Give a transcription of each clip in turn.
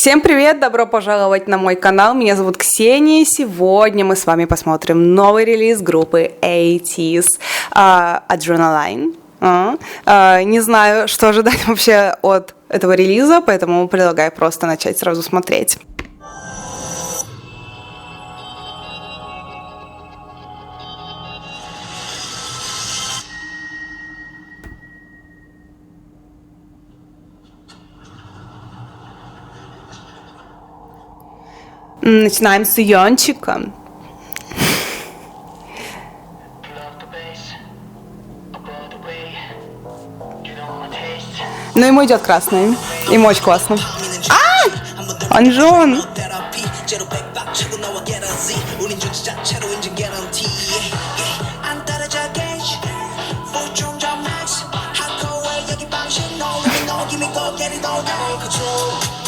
Всем привет, добро пожаловать на мой канал, меня зовут Ксения, сегодня мы с вами посмотрим новый релиз группы ATEEZ Adrenaline. Не знаю, что ожидать вообще от этого релиза, поэтому предлагаю просто начать сразу смотреть. Начинаем с Йончика. Ну, ему идет красный. Ему очень классно. Анжон!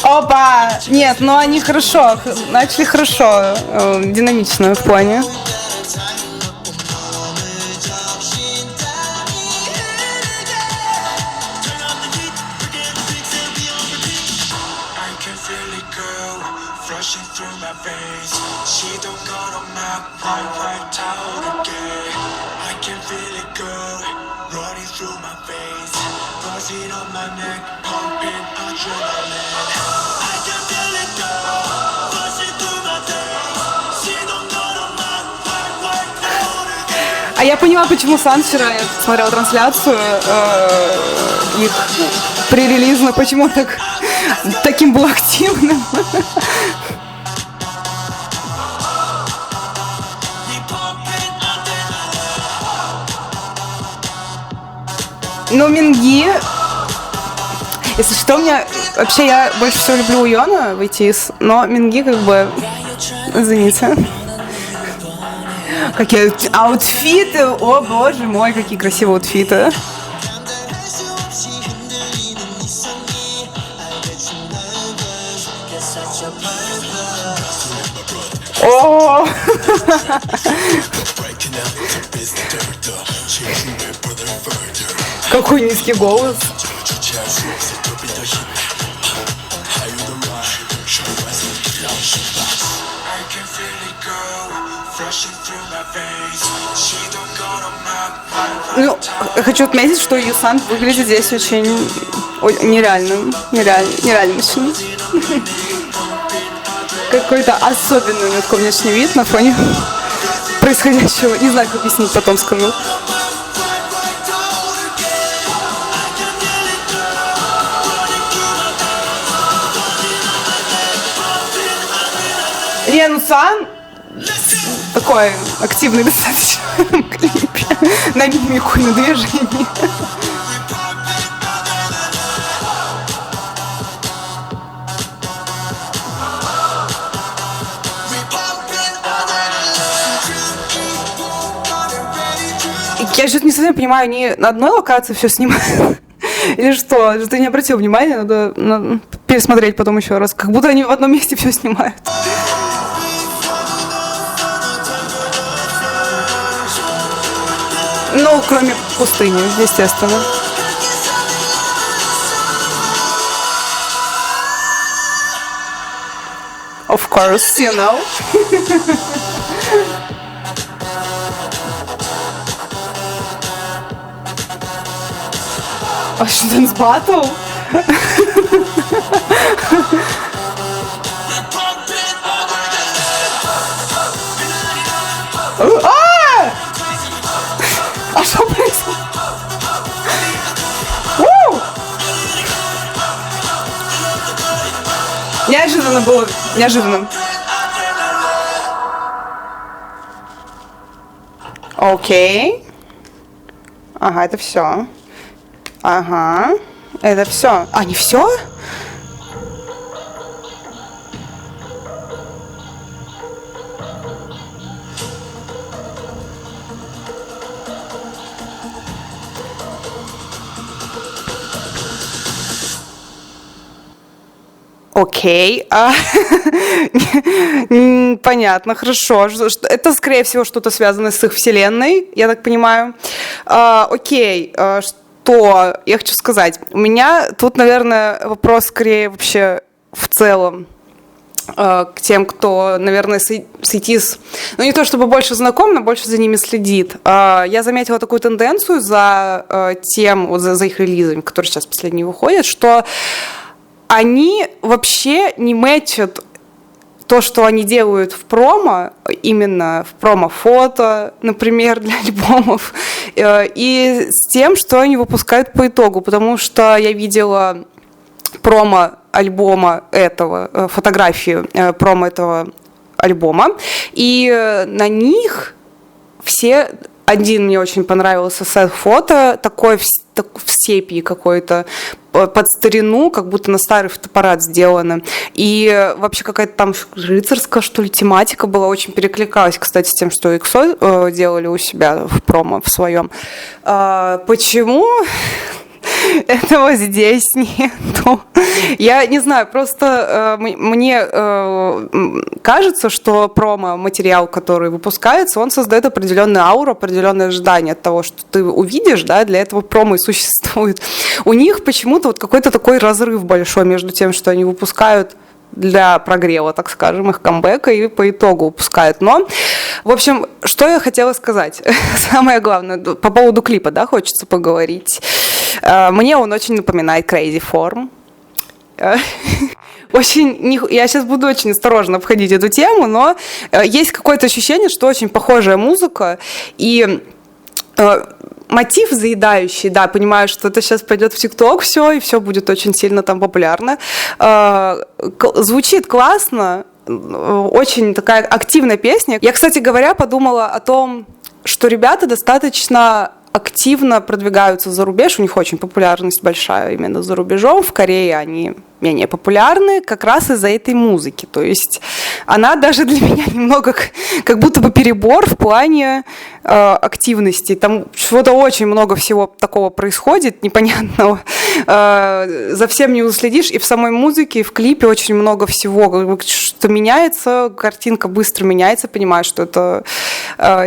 Опа! Нет, ну они хорошо, начали хорошо, динамично в плане. А я поняла, почему Сан вчера, я смотрела трансляцию их пререлизно, почему он таким был активным. Ну, Минги, если что, вообще я больше всего люблю Йона в ATEEZ, но Минги как бы, извините. Какие аутфиты, о боже мой, какие красивые аутфиты. О! Какой низкий голос. Ну, хочу отметить, что Юсан выглядит здесь очень нереальным очень. Какой-то особенный у него такой внешний вид на фоне происходящего. Не знаю, как объяснить, потом скажу. Сан такой активный достаточно в клипе, на мимику, на движение. Я что-то не совсем понимаю, они на одной локации все снимают? Или что? Что-то не обратил внимания, надо пересмотреть потом еще раз. Как будто они в одном месте все снимают. Ну, кроме пустыни, естественно. Of course, you know. А что, Dance Battle? А что происходит? Неожиданно было, неожиданно. Окей. Ага, это все. Ага, это все. А, не все? Окей. Понятно, хорошо. Это, скорее всего, что-то связано с их вселенной, я так понимаю. Окей. Что я хочу сказать? У меня тут, наверное, вопрос скорее вообще в целом к тем, кто, наверное, с ATEEZ, ну, не то чтобы больше знаком, но больше за ними следит. Я заметила такую тенденцию за тем, вот за их релизами, которые сейчас последние выходят, что они вообще не мэтчат то, что они делают в промо, именно в промо-фото, например, для альбомов, и с тем, что они выпускают по итогу, потому что я видела промо альбома этого, фотографию промо этого альбома, и на них все... Один мне очень понравился сет-фото, такой в сепии какой-то, под старину, как будто на старый фотоаппарат сделано. И вообще какая-то там рыцарская, что ли, тематика была, очень перекликалась, кстати, с тем, что EXO делали у себя в промо в своем. Почему этого здесь нету? Я не знаю, просто мне кажется, что промо-материал, который выпускается, он создает определенную ауру, определенное ожидание от того, что ты увидишь, да, для этого промо и существует. У них почему-то вот какой-то такой разрыв большой между тем, что они выпускают для прогрева, так скажем, их камбэка, и по итогу выпускают. Но, в общем, что я хотела сказать? Самое главное, по поводу клипа, да, хочется поговорить. Мне он очень напоминает Crazy Form. Я сейчас буду очень осторожно обходить эту тему, но есть какое-то ощущение, что очень похожая музыка, и мотив заедающий, да, понимаю, что это сейчас пойдет в ТикТок все, и все будет очень сильно там популярно. Звучит классно, очень такая активная песня. Я, кстати говоря, подумала о том, что ребята достаточно активно продвигаются за рубеж, у них очень популярность большая именно за рубежом. В Корее они менее популярны как раз из-за этой музыки. То есть она даже для меня немного как будто бы перебор в плане активности. Там чего-то очень много всего такого происходит, непонятного. За всем не уследишь. И в самой музыке, и в клипе очень много всего, что меняется, картинка быстро меняется. Понимаю, что это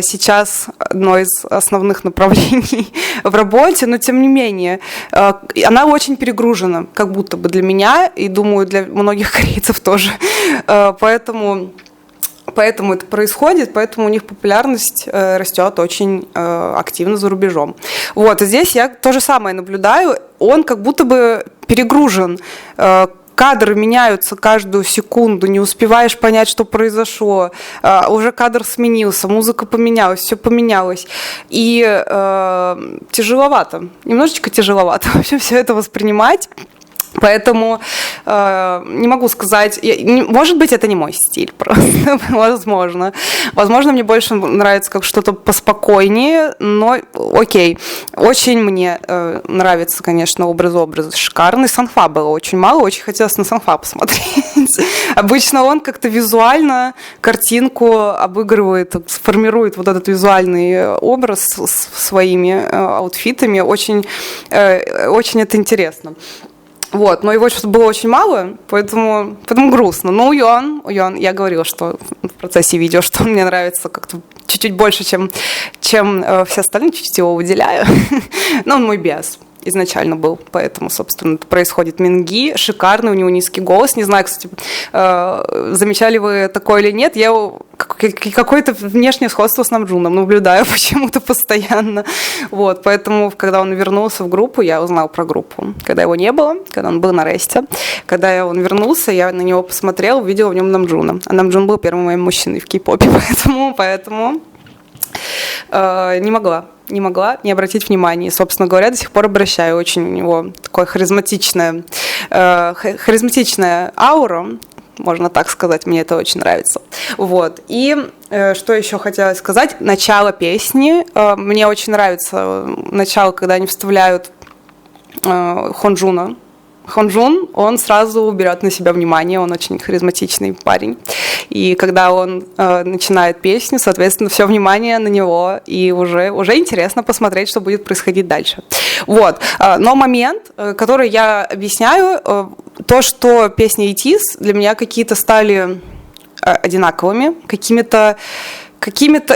сейчас одно из основных направлений в работе, но тем не менее она очень перегружена, как будто бы для меня, и, думаю, для многих корейцев тоже. Поэтому это происходит, поэтому у них популярность растет очень активно за рубежом. Вот, и здесь я то же самое наблюдаю. Он как будто бы перегружен. Кадры меняются каждую секунду, не успеваешь понять, что произошло. Уже кадр сменился, музыка поменялась, все поменялось. И тяжеловато, немножечко тяжеловато вообще все это воспринимать. Поэтому не могу сказать, может быть, это не мой стиль просто, возможно. Возможно, мне больше нравится как что-то поспокойнее, но окей. Очень мне нравится, конечно, образ шикарный. Санфа было очень мало, очень хотелось на Санфа посмотреть. Обычно он как-то визуально картинку обыгрывает, формирует вот этот визуальный образ своими аутфитами. Очень это интересно. Вот, но его что-то было очень мало, поэтому грустно. Но Уён, я говорила, что в процессе видео, что он мне нравится как-то чуть-чуть больше, чем все остальные, чуть-чуть его выделяю. Но он мой биас изначально был, поэтому, собственно, это происходит. Минги шикарный, у него низкий голос. Не знаю, кстати, замечали вы такое или нет, я какое-то внешнее сходство с Намджуном наблюдаю почему-то постоянно. Вот, поэтому, когда он вернулся в группу, я узнала про группу. Когда его не было, когда он был на ресте, когда он вернулся, я на него посмотрела, увидела в нем Намджуна. А Намджун был первым моим мужчиной в кей-попе, поэтому не могла не обратить внимания. И, собственно говоря, до сих пор обращаю. Очень у него такая харизматичная аура, можно так сказать, мне это очень нравится. Вот. И что еще хотела сказать? Начало песни. Мне очень нравится начало, когда они вставляют Хонджуна. Хонджун, он сразу берет на себя внимание, он очень харизматичный парень. И когда он начинает песню, соответственно, все внимание на него, и уже интересно посмотреть, что будет происходить дальше. Вот. Но момент, который я объясняю, то, что песни ATEEZ для меня какие-то стали одинаковыми, какими-то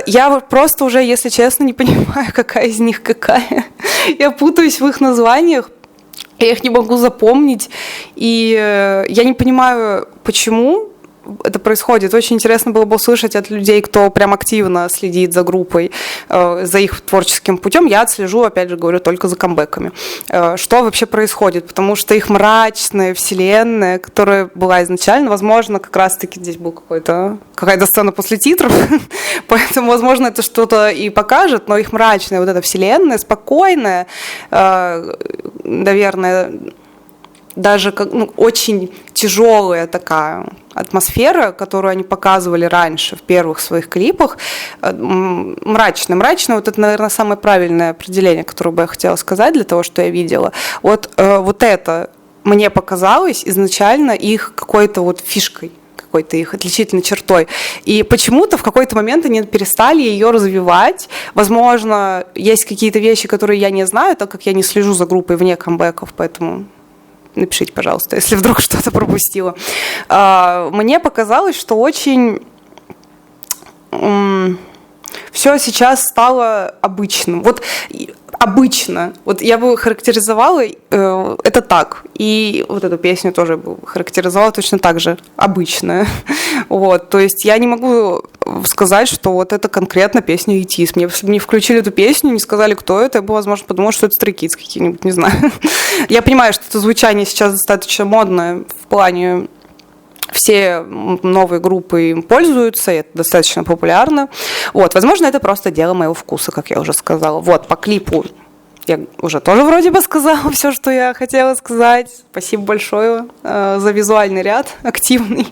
я просто уже, если честно, не понимаю, какая из них какая. Я путаюсь в их названиях. Я их не могу запомнить, и я не понимаю, почему это происходит. Очень интересно было бы услышать от людей, кто прям активно следит за группой, за их творческим путем. Я отслежу, опять же говорю, только за камбэками. Что вообще происходит? Потому что их мрачная вселенная, которая была изначально, возможно, как раз-таки здесь была какая-то сцена после титров, поэтому, возможно, это что-то и покажет, но их мрачная вот эта вселенная, спокойная, наверное, даже очень тяжелая такая атмосфера, которую они показывали раньше в первых своих клипах, мрачная, вот это, наверное, самое правильное определение, которое бы я хотела сказать для того, что я видела. Вот это мне показалось изначально их какой-то вот фишкой, какой-то их отличительной чертой. И почему-то в какой-то момент они перестали ее развивать. Возможно, есть какие-то вещи, которые я не знаю, так как я не слежу за группой вне камбэков, поэтому напишите, пожалуйста, если вдруг что-то пропустила. Мне показалось, что очень все сейчас стало обычным. Вот обычно. Вот я бы характеризовала это так. И вот эту песню тоже бы характеризовала точно так же. Обычная. Вот. То есть я не могу сказать, что вот это конкретно песня ATEEZ. Мне не включили эту песню, не сказали, кто это. Я бы, возможно, подумала, что это Stray Kids какие-нибудь, не знаю. Я понимаю, что это звучание сейчас достаточно модное в плане все новые группы им пользуются, и это достаточно популярно. Вот, возможно, это просто дело моего вкуса, как я уже сказала. Вот, по клипу я уже тоже вроде бы сказала все, что я хотела сказать. Спасибо большое за визуальный ряд активный.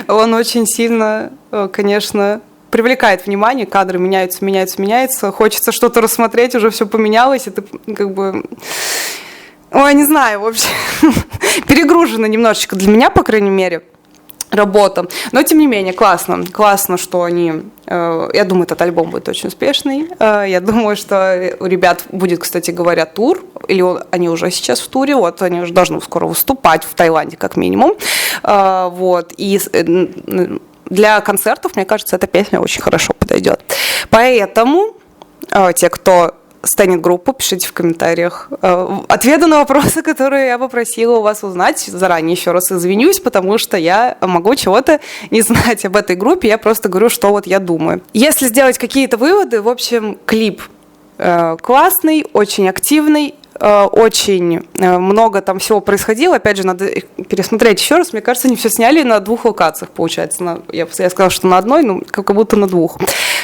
Он очень сильно, конечно, привлекает внимание, кадры меняются. Хочется что-то рассмотреть, уже все поменялось, и ты как бы... Ой, не знаю, вообще перегружена немножечко для меня, по крайней мере, работа. Но, тем не менее, классно, что они... Я думаю, этот альбом будет очень успешный. Я думаю, что у ребят будет, кстати говоря, тур, или они уже сейчас в туре, вот, они уже должны скоро выступать в Таиланде, как минимум. Вот, и для концертов, мне кажется, эта песня очень хорошо подойдет. Поэтому те, кто станет группу, пишите в комментариях ответы на вопросы, которые я попросила у вас узнать. Заранее еще раз извинюсь, потому что я могу чего-то не знать об этой группе, я просто говорю, что вот я думаю. Если сделать какие-то выводы, в общем, клип классный, очень активный, очень много там всего происходило. Опять же, надо пересмотреть еще раз. Мне кажется, они все сняли на 2 локациях, получается. Я сказала, что на одной, но как будто на 2.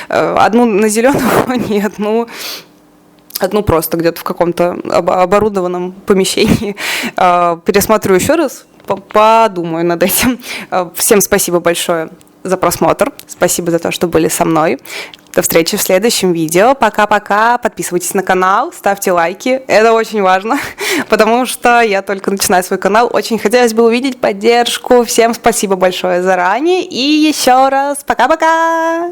Одну на зеленом фоне, одну просто где-то в каком-то оборудованном помещении. Пересмотрю еще раз, подумаю над этим. Всем спасибо большое за просмотр. Спасибо за то, что были со мной. До встречи в следующем видео. Пока-пока. Подписывайтесь на канал, ставьте лайки. Это очень важно, потому что я только начинаю свой канал. Очень хотелось бы увидеть поддержку. Всем спасибо большое заранее. И еще раз пока-пока.